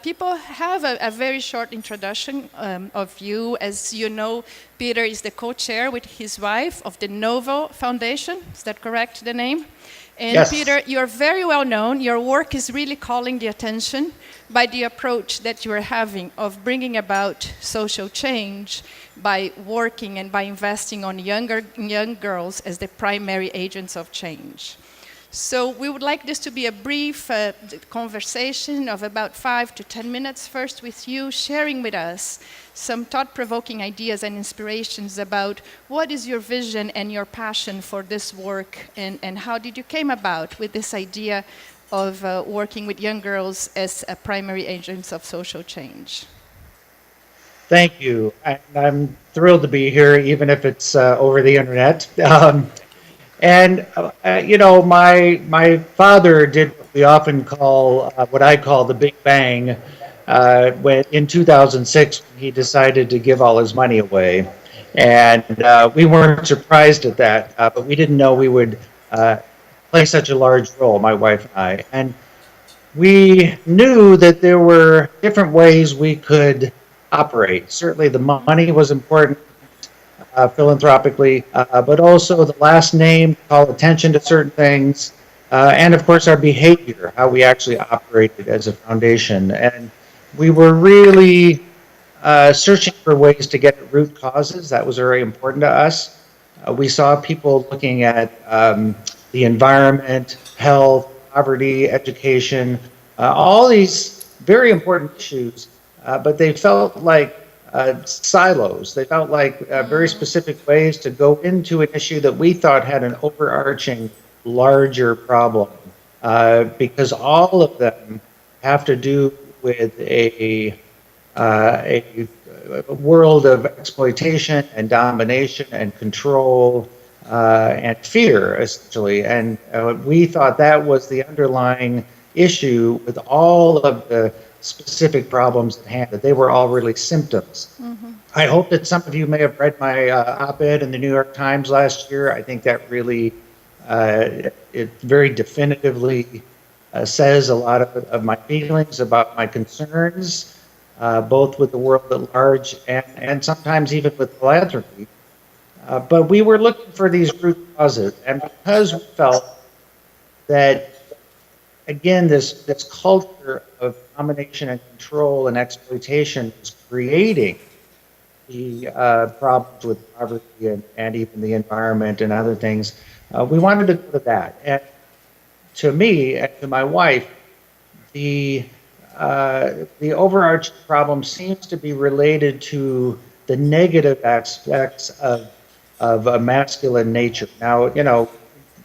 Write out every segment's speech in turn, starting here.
People have a very short introduction of you. As you know, Peter is the co-chair with his wife of the NoVo Foundation. Is that correct, the name? And Yes. Peter, you're very well known. Your work is really calling the attention by the approach that you are having of bringing about social change by working and by investing on young girls as the primary agents of change. So we would like this to be a brief conversation of about 5 to 10 minutes, first with you sharing with us some thought-provoking ideas and inspirations about what is your vision and your passion for this work, and how did you came about with this idea of working with young girls as primary agents of social change. Thank you. I'm thrilled to be here, even if it's over the internet. My father did what we often call, what I call the Big Bang, when in 2006 he decided to give all his money away, and we weren't surprised at that, but we didn't know we would play such a large role, my wife and I. And we knew that there were different ways we could operate. Certainly, the money was important. Philanthropically, but also the last name, call attention to certain things, and of course our behavior, how we actually operated as a foundation. And we were really searching for ways to get at root causes. That was very important to us. We saw people looking at the environment, health, poverty, education, all these very important issues, but they felt like silos. They felt like very specific ways to go into an issue that we thought had an overarching, larger problem, because all of them have to do with a world of exploitation and domination and control and fear, essentially. And we thought that was the underlying issue with all of the specific problems at hand, that they were all really symptoms. Mm-hmm. I hope that some of you may have read my op-ed in the New York Times last year. I think that really, it very definitively says a lot of my feelings about my concerns, both with the world at large and sometimes even with philanthropy. But we were looking for these root causes, and because we felt that, again, this culture of domination and control and exploitation is creating the problems with poverty and even the environment and other things. We wanted to go to that. And to me and to my wife, the overarching problem seems to be related to the negative aspects of a masculine nature. Now,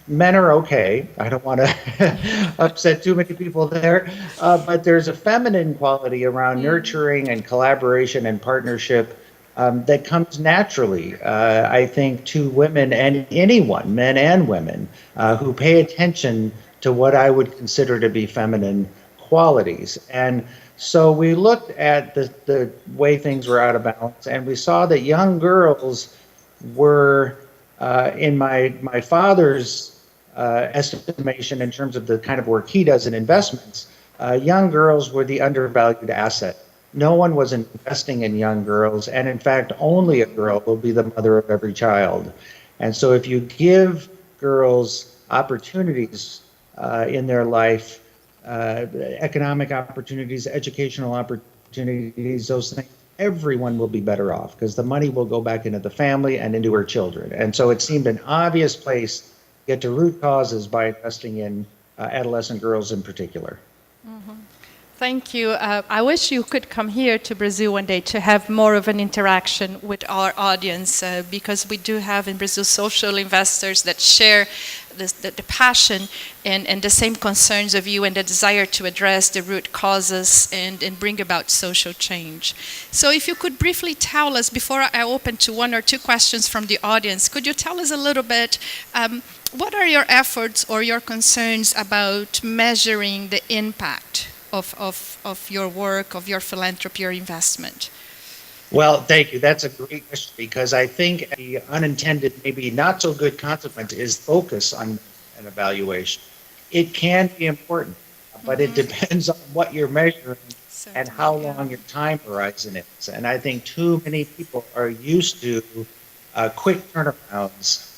men are okay. I don't want to upset too many people there, but there's a feminine quality around nurturing and collaboration and partnership that comes naturally, I think, to women and anyone, men and women, who pay attention to what I would consider to be feminine qualities. And so we looked at the way things were out of balance, and we saw that young girls were, in my father's estimation in terms of the kind of work he does in investments, young girls were the undervalued asset. No one was investing in young girls, and in fact, only a girl will be the mother of every child. And so if you give girls opportunities in their life, economic opportunities, educational opportunities, those things, everyone will be better off because the money will go back into the family and into her children. And so it seemed an obvious place get to root causes by investing in adolescent girls in particular. Mm-hmm. Thank you. I wish you could come here to Brazil one day to have more of an interaction with our audience, because we do have in Brazil social investors that share the passion and the same concerns of you and the desire to address the root causes and bring about social change. So if you could briefly tell us, before I open to one or two questions from the audience, could you tell us a little bit, what are your efforts or your concerns about measuring the impact of your work, of your philanthropy, your investment? Well, thank you. That's a great question, because I think the unintended, maybe not so good consequence is focus on an evaluation. It can be important, but it depends on what you're measuring and Certainly, how yeah. long your time horizon is. And I think too many people are used to quick turnarounds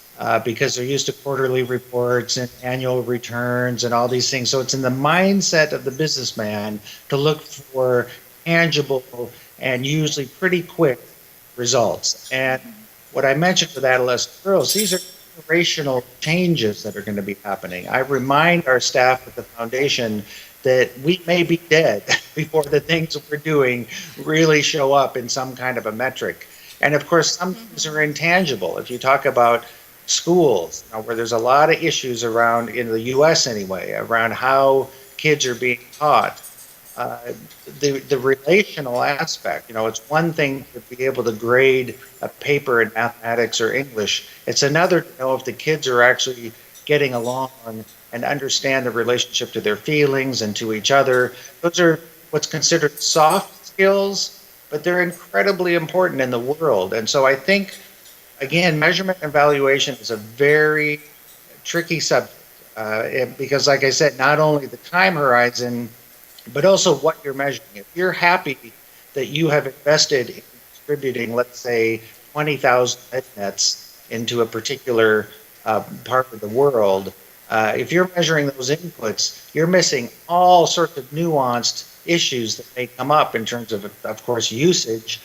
because they're used to quarterly reports and annual returns and all these things. So it's in the mindset of the businessman to look for tangible and usually pretty quick results. And what I mentioned with adolescent girls, these are generational changes that are going to be happening. I remind our staff at the foundation that we may be dead before the things we're doing really show up in some kind of a metric. And of course, some things are intangible. If you talk about schools, where there's a lot of issues around, in the US anyway, around how kids are being taught, uh, the relational aspect. It's one thing to be able to grade a paper in mathematics or English. It's another to know if the kids are actually getting along and understand the relationship to their feelings and to each other. Those are what's considered soft skills, but they're incredibly important in the world. And so I think, again, measurement and evaluation is a very tricky subject because, like I said, not only the time horizon, but also what you're measuring. If you're happy that you have invested in distributing, let's say, 20,000 med nets into a particular part of the world, if you're measuring those inputs, you're missing all sorts of nuanced issues that may come up in terms of course, usage.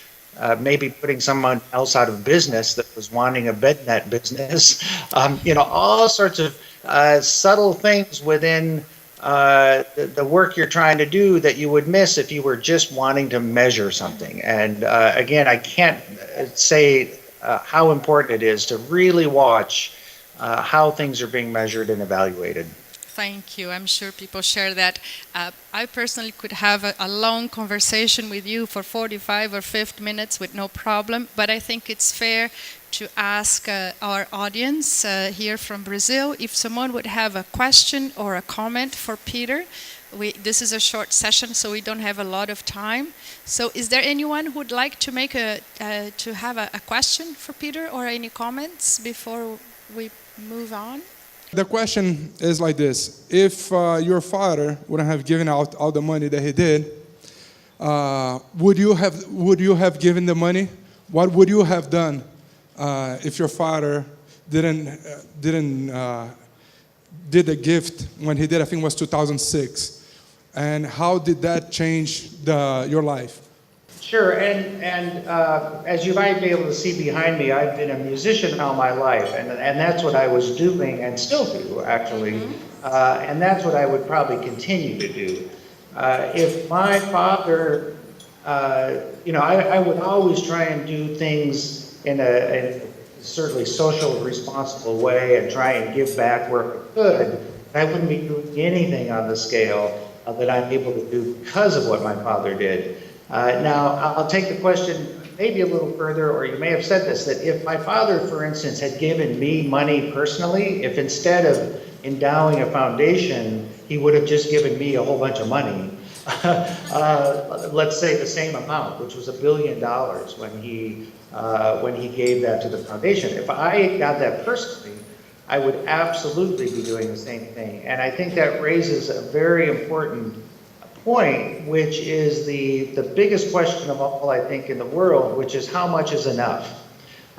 Maybe putting someone else out of business that was wanting a bed net business, all sorts of subtle things within the work you're trying to do that you would miss if you were just wanting to measure something. And again, I can't say how important it is to really watch how things are being measured and evaluated. Thank you. I'm sure people share that. I personally could have a long conversation with you for 45 or 50 minutes with no problem, but I think it's fair to ask our audience here from Brazil if someone would have a question or a comment for Peter. This is a short session, so we don't have a lot of time. So is there anyone who would like to make to have a question for Peter or any comments before we move on? The question is like this. If your father wouldn't have given out all the money that he did, would you have given the money? What would you have done if your father did the gift when he did? I think it was 2006. And how did that change your life? Sure, and as you might be able to see behind me, I've been a musician all my life, and that's what I was doing and still do, actually, and that's what I would probably continue to do. If my father, I would always try and do things in a certainly social, responsible way and try and give back where I could. I wouldn't be doing anything on the scale that I'm able to do because of what my father did. Now, I'll take the question maybe a little further, or you may have said this, that if my father, for instance, had given me money personally, if instead of endowing a foundation, he would have just given me a whole bunch of money, let's say the same amount, which was $1 billion when he gave that to the foundation. If I got that personally, I would absolutely be doing the same thing. And I think that raises a very important point, which is the biggest question of all, I think, in the world, which is how much is enough?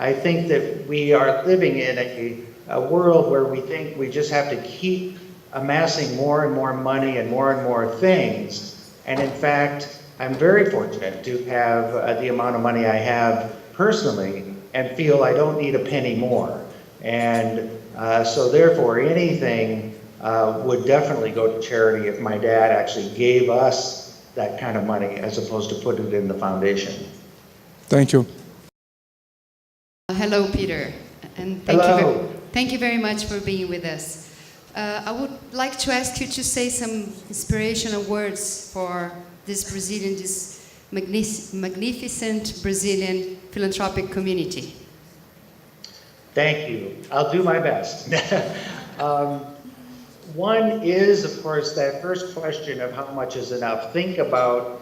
I think that we are living in a world where we think we just have to keep amassing more and more money and more things. And in fact, I'm very fortunate to have the amount of money I have personally and feel I don't need a penny more. And so therefore, anything would definitely go to charity if my dad actually gave us that kind of money as opposed to put it in the foundation. Thank you. Hello, Peter, and thank you very much for being with us. I would like to ask you to say some inspirational words for this magnificent Brazilian philanthropic community. Thank you. I'll do my best. One is, of course, that first question of how much is enough. Think about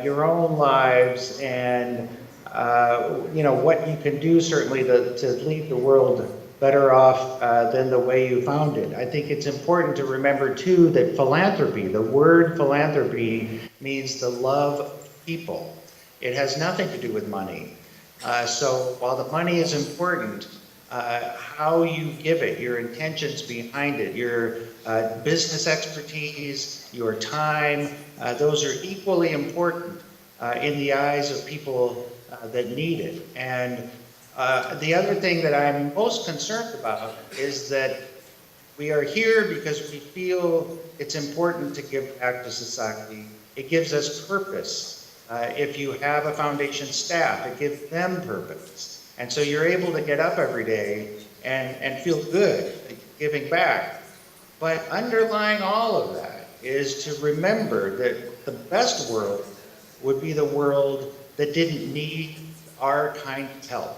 your own lives and what you can do certainly to leave the world better off than the way you found it. I think it's important to remember too that philanthropy, the word philanthropy, means the love of people. It has nothing to do with money. So while the money is important, how you give it, your intentions behind it, your business expertise, your time, those are equally important in the eyes of people that need it. And the other thing that I'm most concerned about is that we are here because we feel it's important to give back to society. It gives us purpose. If you have a foundation staff, it gives them purpose. And so you're able to get up every day and feel good giving back. But underlying all of that is to remember that the best world would be the world that didn't need our kind of help,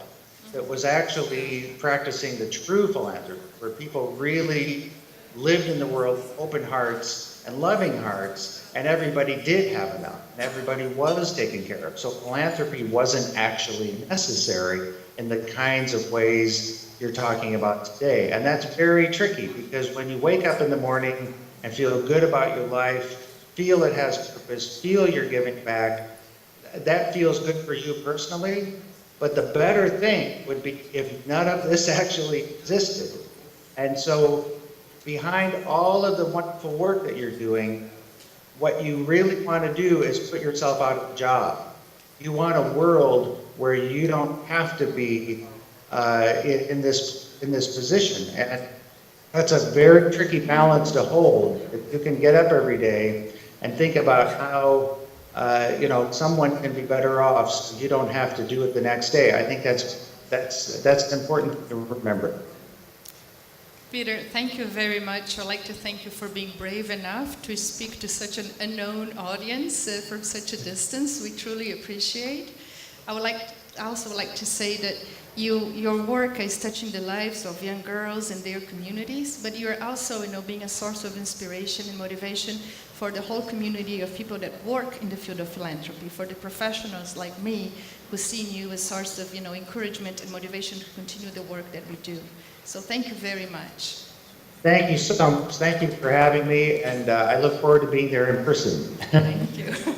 that was actually practicing the true philanthropy, where people really lived in the world with open hearts and loving hearts, and everybody did have enough, and everybody was taken care of. So philanthropy wasn't actually necessary in the kinds of ways you're talking about today. And that's very tricky, because when you wake up in the morning and feel good about your life, feel it has purpose, feel you're giving back, that feels good for you personally. But the better thing would be if none of this actually existed. And so behind all of the wonderful work that you're doing, what you really want to do is put yourself out of a job. You want a world where you don't have to be in this position. And that's a very tricky balance to hold. If you can get up every day and think about how someone can be better off so you don't have to do it the next day. I think that's important to remember. Peter, thank you very much. I'd like to thank you for being brave enough to speak to such an unknown audience from such a distance. We truly appreciate. I would also like to say that your work is touching the lives of young girls and their communities, but you are also, being a source of inspiration and motivation for the whole community of people that work in the field of philanthropy, for the professionals like me who see in you a source of, encouragement and motivation to continue the work that we do. So thank you very much. Thank you so much. Thank you for having me, and I look forward to being there in person. Thank you.